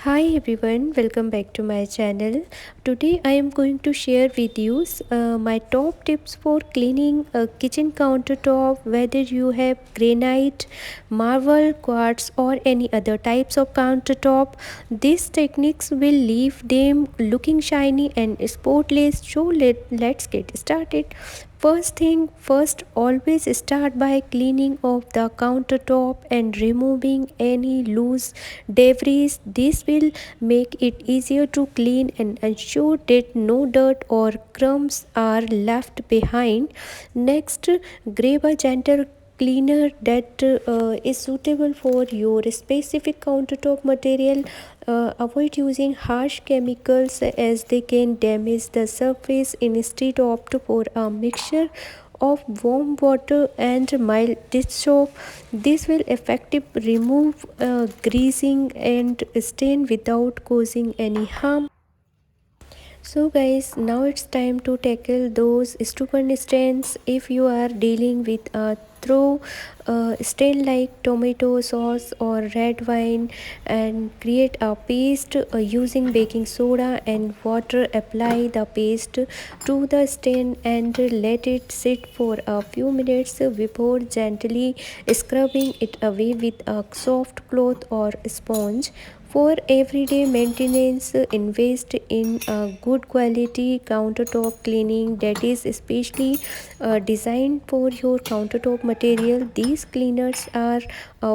Hi everyone, welcome back to my channel. Today I am going to share with you my top tips for cleaning a kitchen countertop, whether you have granite, marble, quartz or any other types of countertop. These techniques will leave them looking shiny and spotless. So let's get started. First thing first, always start by cleaning off the countertop and removing any loose debris. This will make it easier to clean and ensure that no dirt or crumbs are left behind. Next, grab a gentle cleaner that is suitable for your specific countertop material. Avoid using harsh chemicals as they can damage the surface. Instead, opt for a mixture of warm water and mild dish soap. This will effectively remove greasing and stain without causing any harm. So guys, now it's time to tackle those stubborn stains. If you are dealing with a throw stain like tomato sauce or red wine, and create a paste using baking soda and water. Apply the paste to the stain and let it sit for a few minutes before gently scrubbing it away with a soft cloth or sponge. For everyday maintenance, invest in a good quality countertop cleaning that is especially designed for your countertop material. These cleaners are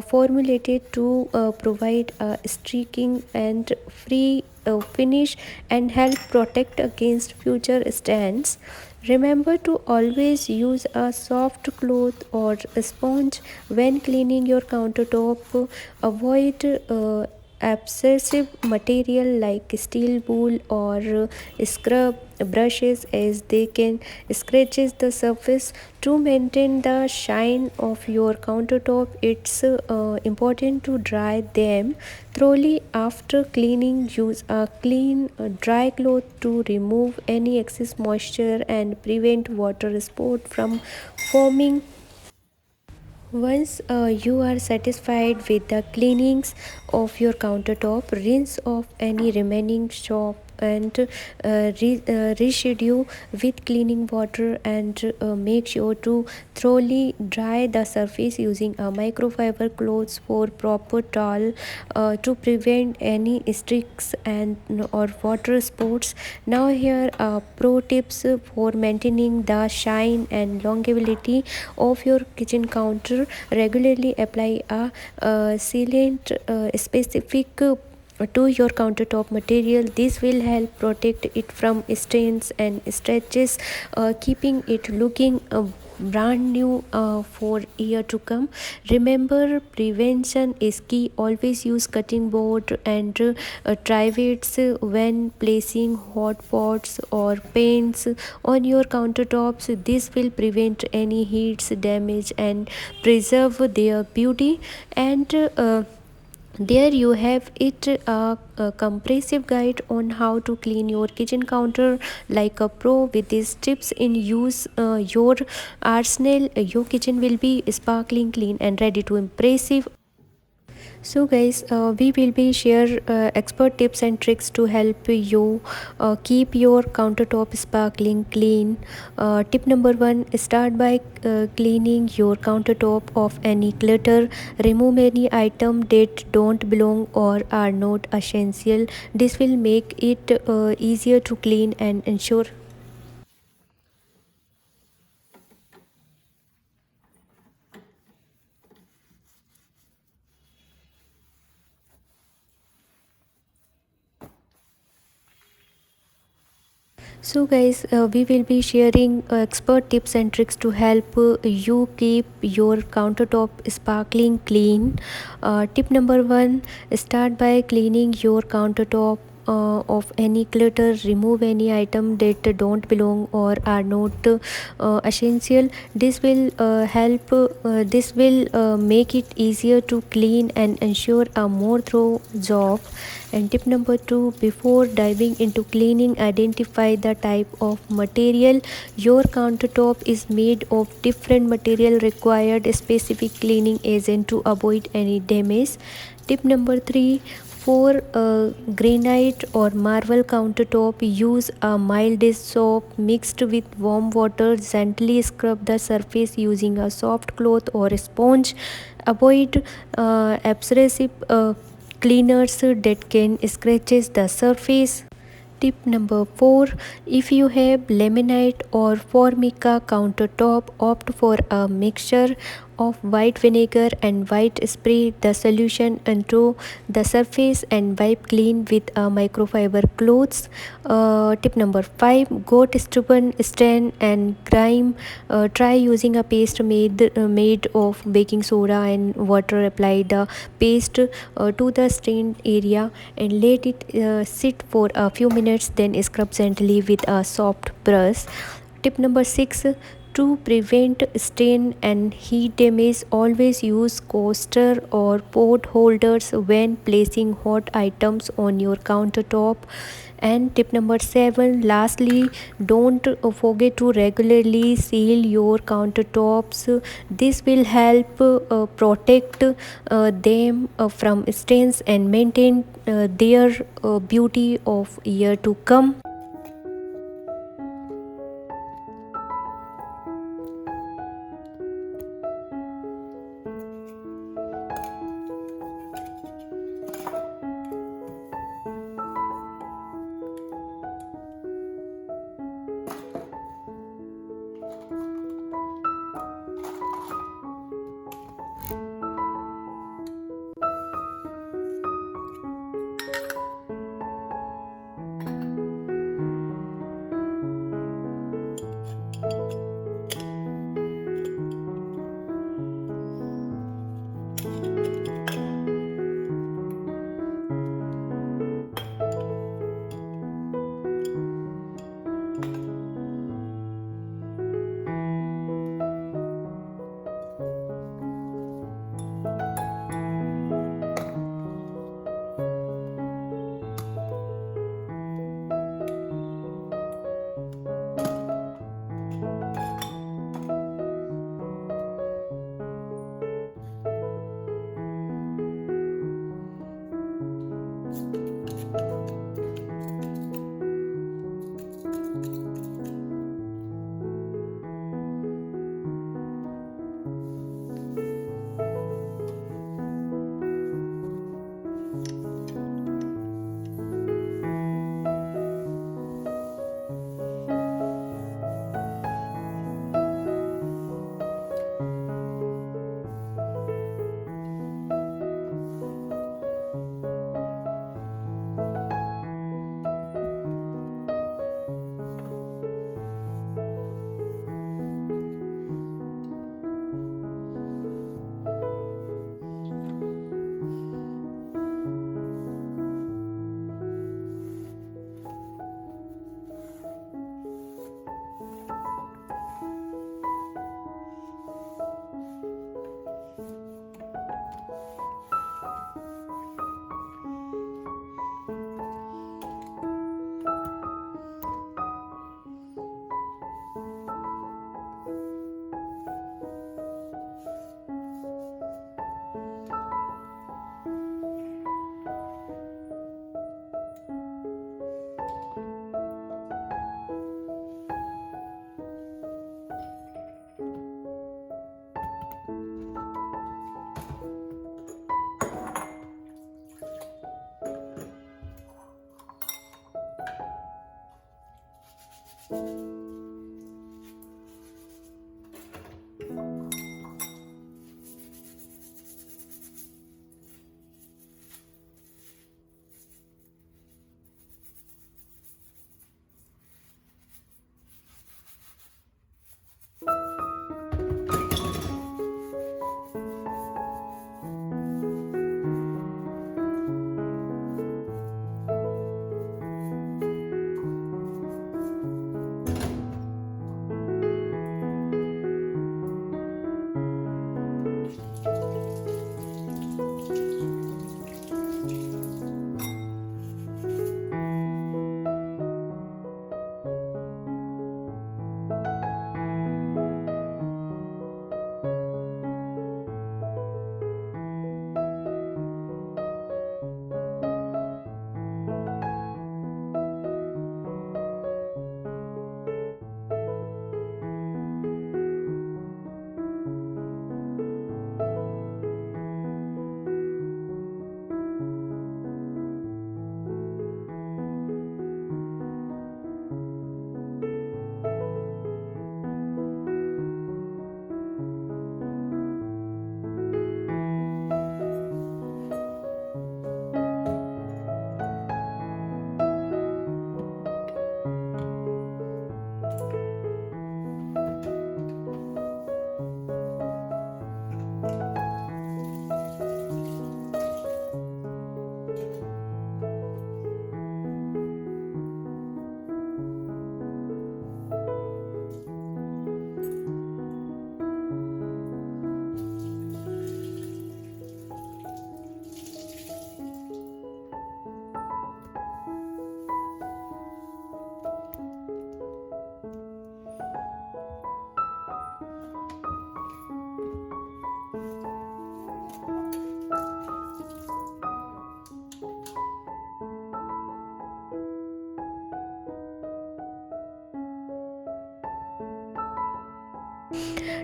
formulated to provide a streaking and free finish and help protect against future stains. Remember to always use a soft cloth or a sponge when cleaning your countertop. Avoid abscessive material like steel wool or scrub brushes as they can scratches the surface. To maintain the shine of your countertop, it's important to dry them thoroughly after cleaning. Use a clean dry cloth to remove any excess moisture and prevent water sport from forming. Once you are satisfied with the cleanings of your countertop, rinse off any remaining soap and residue with cleaning water, and make sure to thoroughly dry the surface using a microfiber cloths for proper towel to prevent any streaks and or water spots. Now here are pro tips for maintaining the shine and longevity of your kitchen counter. Regularly apply a sealant specific to your countertop material. This will help protect it from stains and scratches, keeping it looking brand new for year to come. Remember, prevention is key. Always use cutting board and trivets when placing hot pots or paints on your countertops. This will prevent any heats damage and preserve their beauty. And there you have it, a comprehensive guide on how to clean your kitchen counter like a pro. With these tips in use, your arsenal, your kitchen will be sparkling clean and ready to impressive. So guys, we will be share expert tips and tricks to help you keep your countertop sparkling clean. Tip number 1, start by cleaning your countertop of any clutter. Remove any item that don't belong or are not essential. This will make it easier to clean and ensure. So guys, we will be sharing expert tips and tricks to help you keep your countertop sparkling clean. Tip number 1, start by cleaning your countertop of any clutter. Remove any item that don't belong or are not essential. This will make it easier to clean and ensure a more thorough job. And tip number 2, before diving into cleaning, identify the type of material your countertop is made of. Different material required specific cleaning agent to avoid any damage. Tip number 3, For granite or marble countertop, use a mild dish soap mixed with warm water. Gently scrub the surface using a soft cloth or sponge. Avoid abrasive cleaners that can scratches the surface. Tip number 4. If you have laminate or formica countertop, opt for a mixture of white vinegar and white spray the solution onto the surface and wipe clean with a microfiber cloths. Tip number 5. Got stubborn stain and grime, try using a paste made of baking soda and water. Apply the paste to the stained area and let it sit for a few minutes, then scrub gently with a soft brush. Tip number 6. To prevent stain and heat damage, always use coaster or pot holders when placing hot items on your countertop. And tip number 7, lastly, don't forget to regularly seal your countertops. This will help protect them from stains and maintain their beauty of year to come.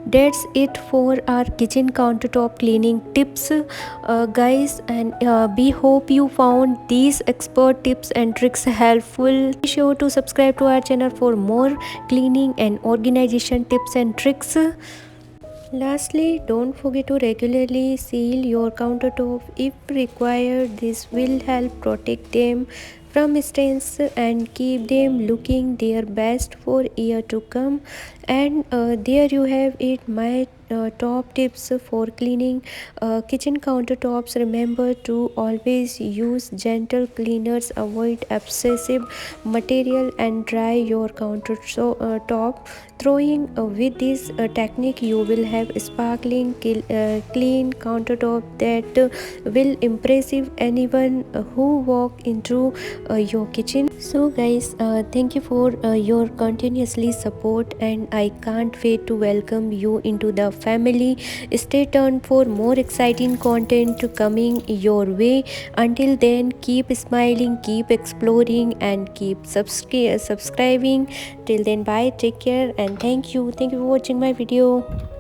That's it for our kitchen countertop cleaning tips, guys, and we hope you found these expert tips and tricks helpful. Be sure to subscribe to our channel for more cleaning and organization tips and tricks. Lastly, don't forget to regularly seal your countertop if required. This will help protect them from stains and keep them looking their best for year to come. And there you have it, my top tips for cleaning kitchen countertops. Remember to always use gentle cleaners, avoid excessive material, and dry your countertop throwing. With this technique you will have sparkling clean countertop that will impressive anyone who walk into your kitchen. So guys, thank you for your continuously support, and I can't wait to welcome you into the family. Stay tuned for more exciting content coming your way. Until then, keep smiling, keep exploring, and keep subscribing. Till then, bye, take care, and thank you for watching my video.